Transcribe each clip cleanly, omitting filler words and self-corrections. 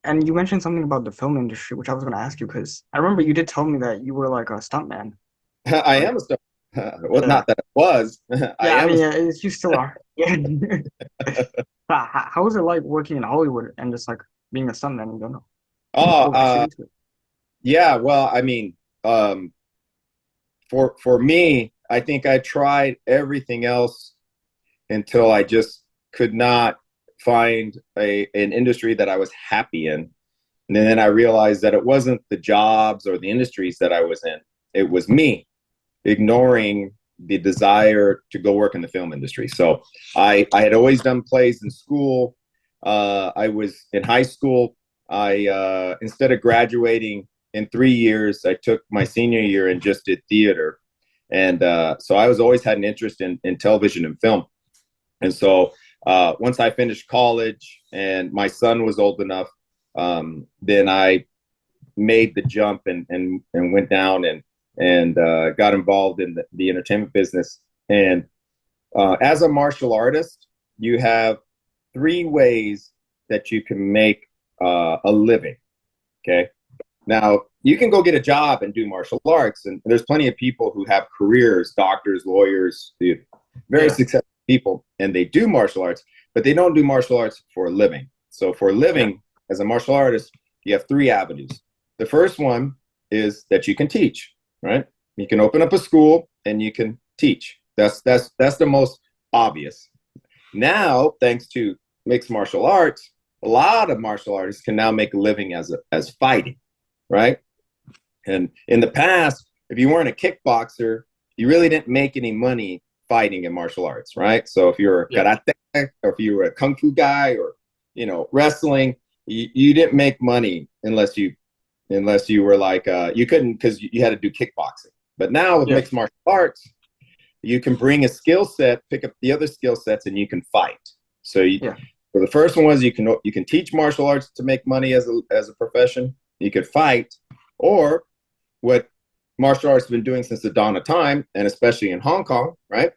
And you mentioned something about the film industry, which I was going to ask you because I remember you did tell me that you were like a stuntman. I Like, am a stunt. Well, yeah, not that I was. I yeah. I am a mean, yeah, you still are. Yeah. How is it like working in Hollywood and just like being a stuntman in general? Oh, What got you into it? yeah. Well, I mean, um, for me, I think I tried everything else until I just could not find an industry that I was happy in. And then I realized that it wasn't the jobs or the industries that I was in. It was me ignoring the desire to go work in the film industry. So I had always done plays in school. I was in high school. I instead of graduating in 3 years, I took my senior year and just did theater. And so I was always had an interest in television and film. And so once I finished college and my son was old enough, then I made the jump and went down and got involved in the entertainment business. And as a martial artist, you have three ways that you can make a living. Okay. Now, you can go get a job and do martial arts, and there's plenty of people who have careers, doctors, lawyers, very Yeah, successful people, and they do martial arts, but they don't do martial arts for a living. So, for a yeah, living, as a martial artist, you have three avenues. The first one is that you can teach, right? You can open up a school and you can teach. That's the most obvious. Now, thanks to mixed martial arts, a lot of martial artists can now make a living as fighting, right? And in the past, if you weren't a kickboxer, you really didn't make any money fighting in martial arts, right? So if you're a yeah, karate or if you were a kung fu guy or wrestling, you didn't make money unless you were like you couldn't because you had to do kickboxing. But now with yeah, mixed martial arts, you can bring a skill set, pick up the other skill sets, and you can fight. So yeah, so the first one was you can teach martial arts to make money as a profession. You could fight, or what martial arts have been doing since the dawn of time, and especially in Hong Kong, right?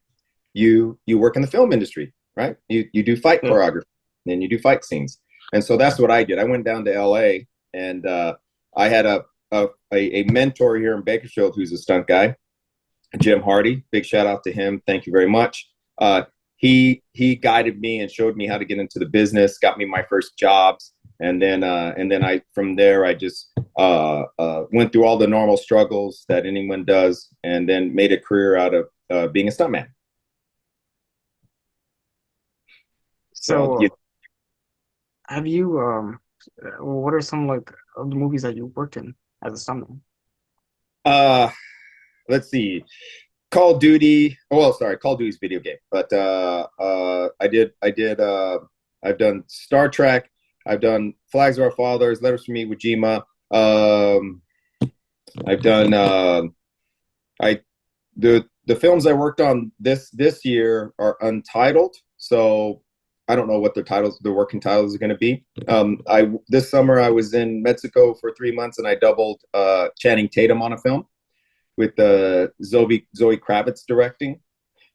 You work in the film industry, right? You do fight yeah. choreography and you do fight scenes, and so that's what I did. I went down to L.A. and I had a mentor here in Bakersfield who's a stunt guy, Jim Hardy. Big shout out to him. Thank you very much. He guided me and showed me how to get into the business, got me my first jobs, and then I from there I just went through all the normal struggles that anyone does, and then made a career out of being a stuntman. So So, have you what are some like of the movies that you worked in as a stuntman? uh, let's see. Call of Duty. Oh, well, sorry, Call of Duty's video game, but I've done Star Trek. I've done Flags of Our Fathers, Letters from Iwo Jima. Um, I've done I the films I worked on this year are untitled, so I don't know what the working titles are going to be. I This summer I was in Mexico for 3 months and I doubled Channing Tatum on a film with Zoe Kravitz directing.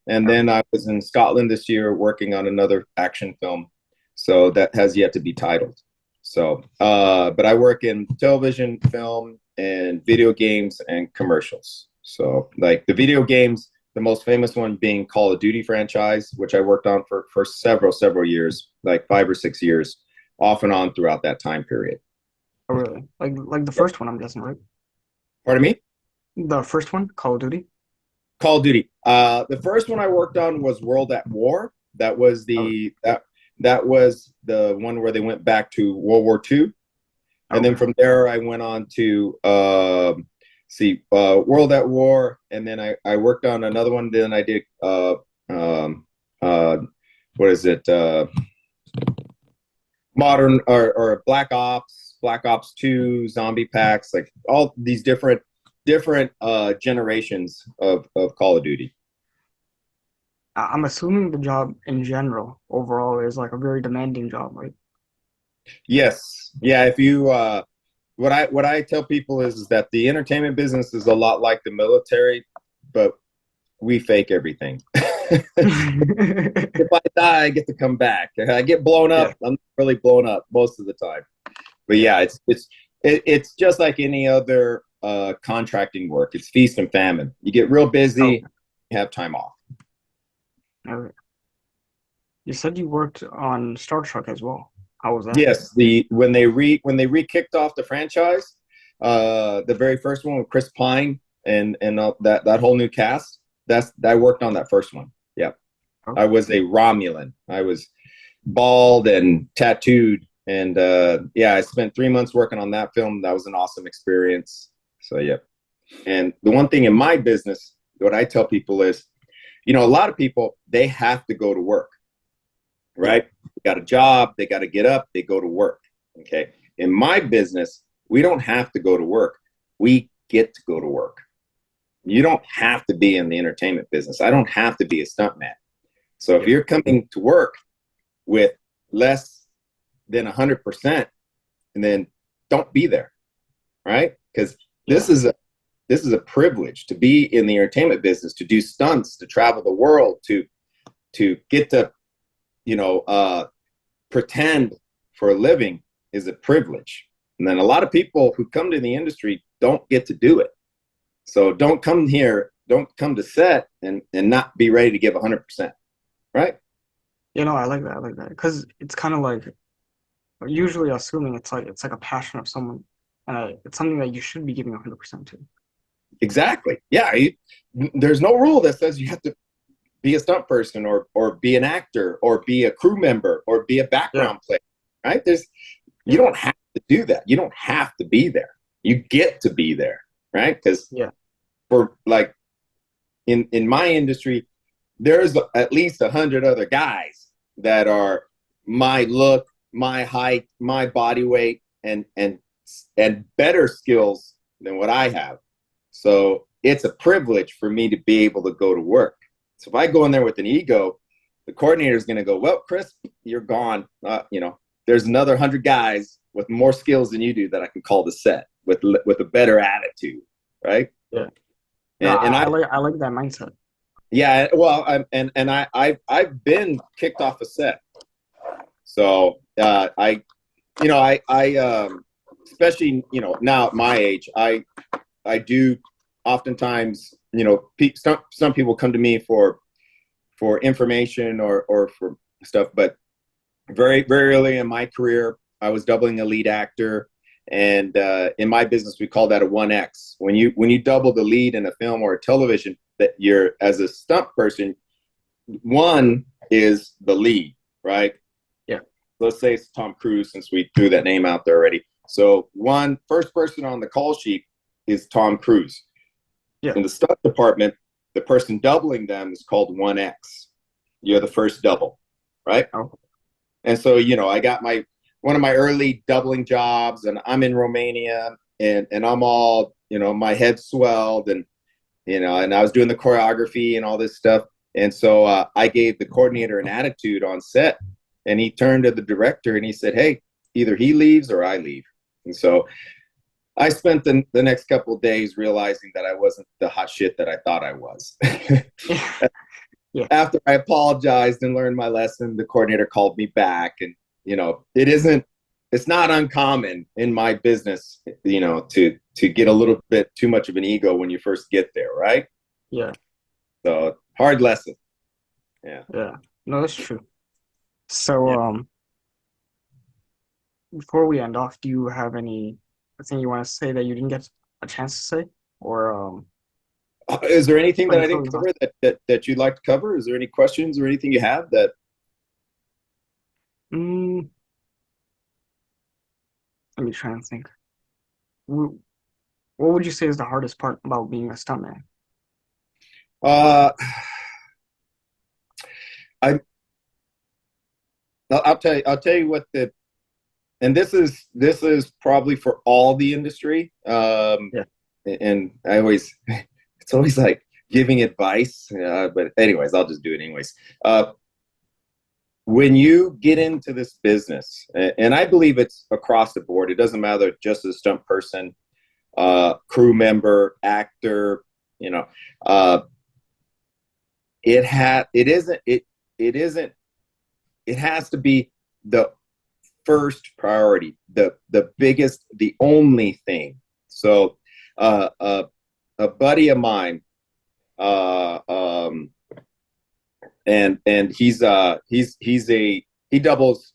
And Yeah. then I was in Scotland this year working on another action film. So that has yet to be titled. So, but I work in television, film, and video games and commercials. So, like the video games, the most famous one being Call of Duty franchise, which I worked on for several years, like 5 or 6 years, off and on throughout that time period. Oh, really? Like the Yep. first one, I'm guessing, right? Pardon me? The first one, Call of Duty. Call of Duty. The first one I worked on was World at War. Oh, That was the one where they went back to World War II, and then okay. from there I went on to World at War, and then I worked on another one. Then I did um, uh, what is it? Modern or Black Ops 2, Zombie Packs, like all these different generations of Call of Duty. I'm assuming the job in general, overall, is like a very demanding job, right? Yes. Yeah, if you what I tell people is that the entertainment business is a lot like the military, but we fake everything. If I die, I get to come back. If I get blown Yeah. up, I'm not really blown up most of the time. But Yeah. yeah, it's just like any other contracting work. It's feast and famine. You get real busy, Okay. you have time off. Okay. You said you worked on Star Trek as well. How was that? Yes, the when they re kicked off the franchise, the very first one with Chris Pine and that whole new cast. That's I worked on that first one. Yeah, I Okay. was a Romulan. I was bald and tattooed, and yeah, I spent 3 months working on that film. That was an awesome experience. So yeah, and the one thing in my business, what I tell people is, a lot of people they have to go to work, Yeah. right? They got a job, they got to get up, they go to work. Okay. In my business, we don't have to go to work. We get to go to work. You don't have to be in the entertainment business. I don't have to be a stuntman. So if Yeah. you're coming to work with less than 100%, and then don't be there, right? Because this Yeah. is a this is a privilege to be in the entertainment business, to do stunts, to travel the world, to get to you know pretend for a living is a privilege. And then a lot of people who come to the industry don't get to do it. So don't come to set and not be ready to give 100%, right? I like that. I like that because it's kind of like usually assuming it's like a passion of someone, and it's something that you should be giving 100% to. Exactly. Yeah. There's no rule that says you have to be a stunt person or be an actor or be a crew member or be a Yeah. background player, right? You Yeah. don't have to do that. You don't have to be there. You get to be there, right? Because Yeah. for like in my industry, there's at least 100 other guys that are my look, my height, my body weight, and better skills than what I have. So it's a privilege for me to be able to go to work. So if I go in there with an ego, the coordinator is going to go, "Well, Chris, you're gone. There's another 100 guys with more skills than you do that I can call the set with a better attitude, right?" Yeah. No, And I I like that mindset. Yeah, well, I've been kicked off a set, so I especially now at my age, I do oftentimes some people come to me for information or for stuff, but very very early in my career, I was doubling a lead actor, and in my business we call that a 1X. When you double the lead in a film or a television, that you're as a stunt person, one is the lead, right? Yeah. Let's say it's Tom Cruise, since we threw that name out there already. So one first person on the call sheet is Tom Cruise. Yeah. In the stunt department, the person doubling them is called 1X. You're the first double, right? Oh. And so, I got one of my early doubling jobs, and I'm in Romania, and I'm all, my head swelled, and I was doing the choreography and all this stuff. And so I gave the coordinator an attitude on set, and he turned to the director and he said, "Hey, either he leaves or I leave." And so I spent the next couple of days realizing that I wasn't the hot shit that I thought I was. Yeah. Yeah. After I apologized and learned my lesson, the coordinator called me back, and it's not uncommon in my business, to get a little bit too much of an ego when you first get there, right? Yeah. So hard lesson. Yeah. Yeah. No, that's true. So, Yeah. before we end off, do you have anything you want to say that you didn't get a chance to say, or Is there anything that any I didn't closing thoughts? cover that you'd like to cover? Is there any questions or anything you have that? Mm, let me try and think. Wh- What would you say is the hardest part about being a stuntman? Uh, I I'll tell you what and this is probably for all the industry. Yeah. And it's always like giving advice, but anyways, I'll just do it anyways. When you get into this business, and I believe it's across the board, it doesn't matter just as a stunt person, crew member, actor, you know, uh, it isn't, it has to be the first priority, the biggest, the only thing. So uh, uh, a buddy of mine, uh, um, and he doubles.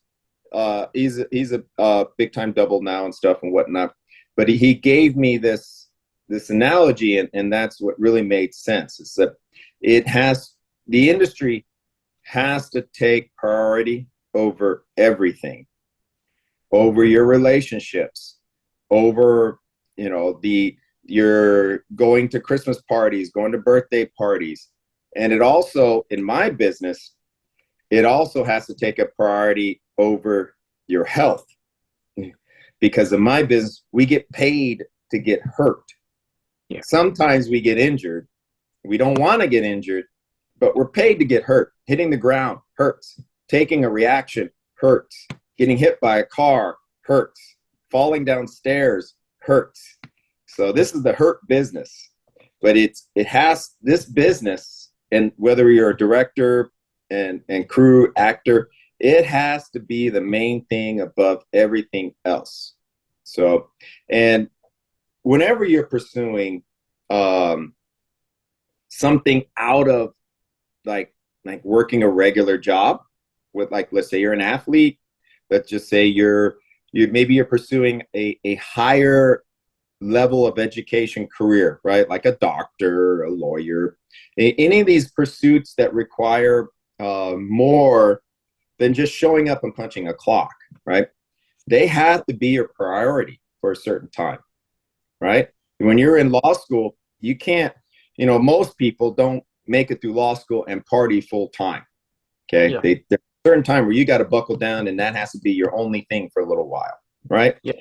He's a big time double now and stuff and whatnot. But he gave me this analogy, and that's what really made sense. Is that it has the industry has to take priority over everything, over your relationships, over the you're going to Christmas parties, going to birthday parties. And it also, in my business, it also has to take a priority over your health. Because in my business, we get paid to get hurt. Yeah. Sometimes we get injured. We don't want to get injured, but we're paid to get hurt. Hitting the ground hurts. Taking a reaction hurts. Getting hit by a car hurts. Falling downstairs hurts. So this is the hurt business. But it has this business, and whether you're a director and crew actor, it has to be the main thing above everything else. So, and whenever you're pursuing something out of like working a regular job with, like, let's say you're an athlete, let's just say you're pursuing a higher level of education career, right? Like a doctor, a lawyer, any of these pursuits that require more than just showing up and punching a clock, right? They have to be your priority for a certain time, right? When you're in law school, you can't, most people don't make it through law school and party full time. Okay. Yeah. There's a certain time where you got to buckle down, and that has to be your only thing for a little while, right? Yeah.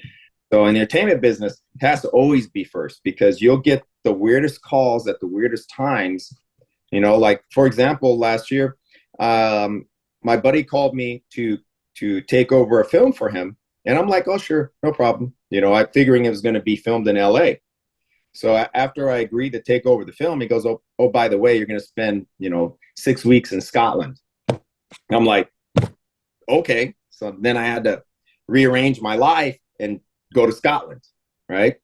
So in the entertainment business, it has to always be first, because you'll get the weirdest calls at the weirdest times. Like, for example, last year, my buddy called me to take over a film for him. And I'm like, oh, sure, no problem. I figuring it was going to be filmed in LA. So after I agreed to take over the film, he goes, oh, by the way, you're going to spend, 6 weeks in Scotland. I'm like, okay. So then I had to rearrange my life and go to Scotland. Right.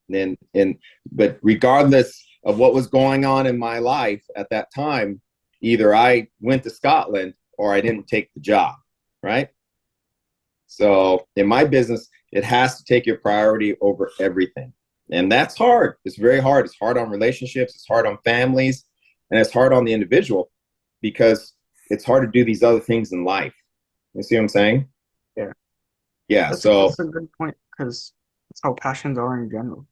But regardless of what was going on in my life at that time, either I went to Scotland or I didn't take the job. Right. So in my business, it has to take your priority over everything. And that's hard. It's very hard. It's hard on relationships. It's hard on families. And it's hard on the individual, because it's hard to do these other things in life. You see what I'm saying? Yeah. Yeah. That's So a good point, because that's how passions are in general.